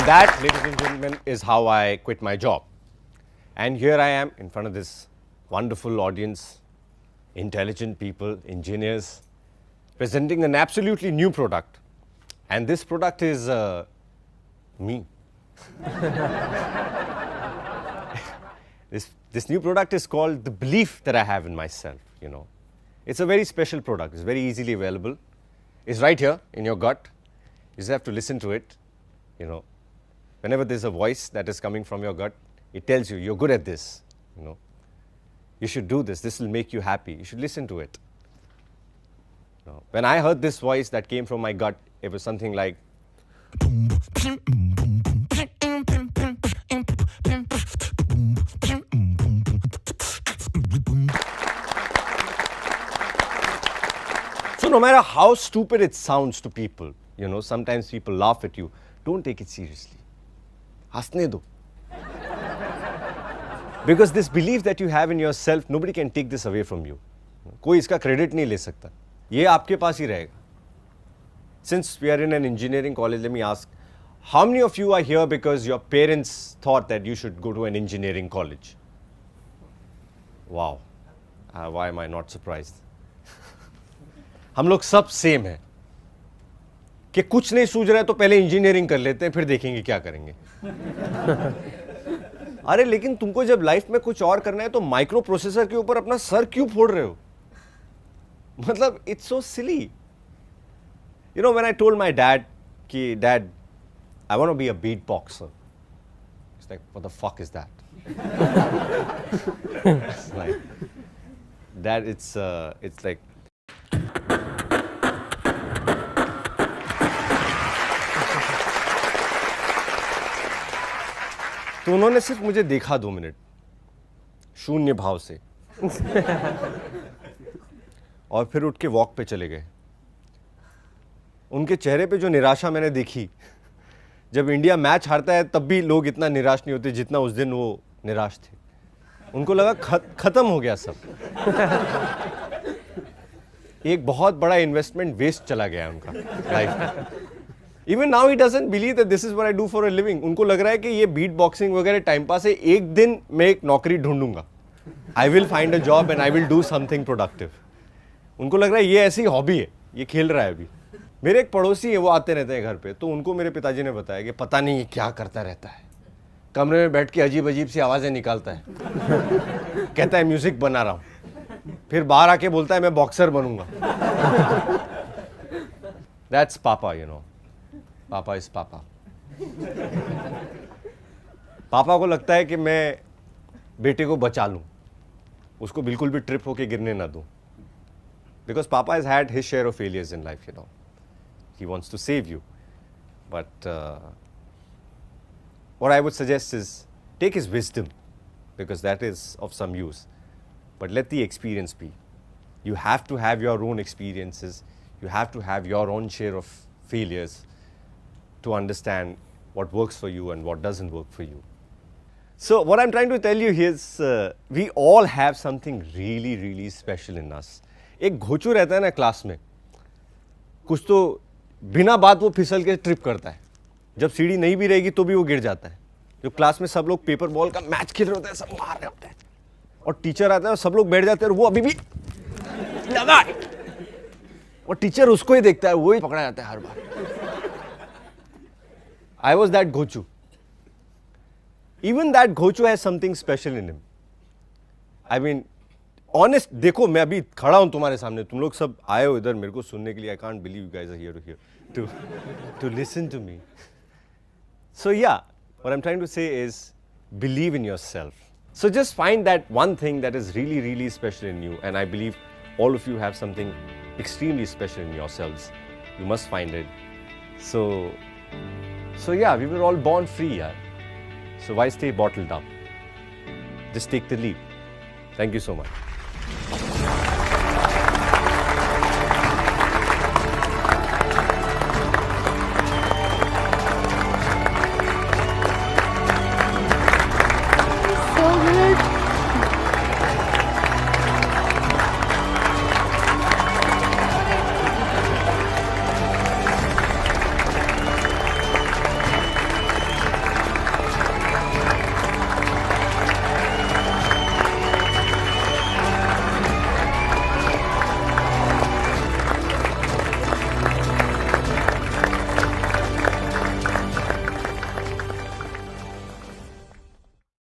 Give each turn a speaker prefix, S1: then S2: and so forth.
S1: And that, ladies and gentlemen, is how I quit my job. And here I am in front of this wonderful audience, intelligent people, engineers, presenting an absolutely new product. And this product is me. This new product is called the belief that I have in myself, you know. It's a very special product. It's very easily available. It's right here in your gut. You just have to listen to it, you know. Whenever there's a voice that is coming from your gut, it tells you, you're good at this, you know. You should do this. This will make you happy. You should listen to it. You know, when I heard this voice that came from my gut, it was something like, so no matter how stupid it sounds to people, you know, sometimes people laugh at you, don't take it seriously. Hasne do. Because this belief that you have in yourself, nobody can take this away from you. कोई इसका credit नहीं ले सकता. ये आपके पास ही रहेगा. Since we are in an engineering college, let me ask, how many of you are here because your parents thought that you should go to an engineering college? Wow. Why am I not surprised? हम लोग सब same हैं कि कुछ नहीं सूझ रहा है तो पहले इंजीनियरिंग कर लेते हैं, फिर देखेंगे क्या करेंगे. अरे लेकिन तुमको जब लाइफ में कुछ और करना है तो माइक्रो प्रोसेसर के ऊपर अपना सर क्यों फोड़ रहे हो? मतलब it's so silly. You know, when I told my dad कि dad I want to be a beat boxer, it's like what the fuck is that? Dad, it's like तो उन्होंने सिर्फ मुझे देखा 2 मिनट शून्य भाव से और फिर उठ के वॉक पे चले गए. उनके चेहरे पे जो निराशा मैंने देखी, जब इंडिया मैच हारता है तब भी लोग इतना निराश नहीं होते जितना उस दिन वो निराश थे. उनको लगा खत्म हो गया सब. एक बहुत बड़ा इन्वेस्टमेंट वेस्ट चला गया उनका लाइफ में. Even now he doesn't believe that this is what I do for a living. उनको लग रहा है कि ये बीट बॉक्सिंग वगैरह टाइम पास है. एक दिन मैं एक नौकरी ढूंढूंगा. I will find a job and I will do something productive. उनको लग रहा है ये ऐसी हॉबी है, ये खेल रहा है अभी. मेरे एक पड़ोसी है, वो आते रहते हैं घर पे, तो उनको मेरे पिताजी ने बताया कि पता नहीं ये क्या करता रहता है, कमरे में बैठ के अजीब अजीब सी आवाज़ें निकालता है. कहता है म्यूजिक बना रहा हूँ, फिर बाहर आके बोलता है मैं बॉक्सर बनूंगा. That's Papa, you know. पापा इज पापा. पापा को लगता है कि मैं बेटे को बचा लूं, उसको बिल्कुल भी ट्रिप होके गिरने ना दूं. बिकॉज पापा has had his share of failures in life, you know. He wants to save you, but what I would suggest is take his wisdom, because that is of some use, but let the experience be. You have to have your own experiences. You have to have your own share of failures to understand what works for you and what doesn't work for you. So what I'm trying to tell you here is we all have something really, really special in us. एक घोचू रहता है ना class में, कुछ तो बिना बात वो फिसल के ट्रिप करता है. जब सीढ़ी नहीं भी रहेगी तो भी वो गिर जाता है. जो क्लास में सब लोग पेपर बॉल का मैच खेल रहे होते हैं, सब मार रहे होते हैं, और टीचर आता है और सब लोग बैठ जाते हैं और वो अभी भी लगा है, और टीचर उसको ही देखता है, वो ही पकड़ा जाता है हर बार. I was that Gochu. Even that Gochu has something special in him. I mean, honest, देखो मैं अभी खड़ा हूँ तुम्हारे सामने, तुम लोग सब आए हो इधर मेरे को सुनने के लिए. I can't believe you guys are here to listen to me. So yeah, what I'm trying to say is believe in yourself. So just find that one thing that is really, really special in you, and I believe all of you have something extremely special in yourselves. You must find it. So yeah, we were all born free, yaar. So why stay bottled up? Just take the leap. Thank you so much.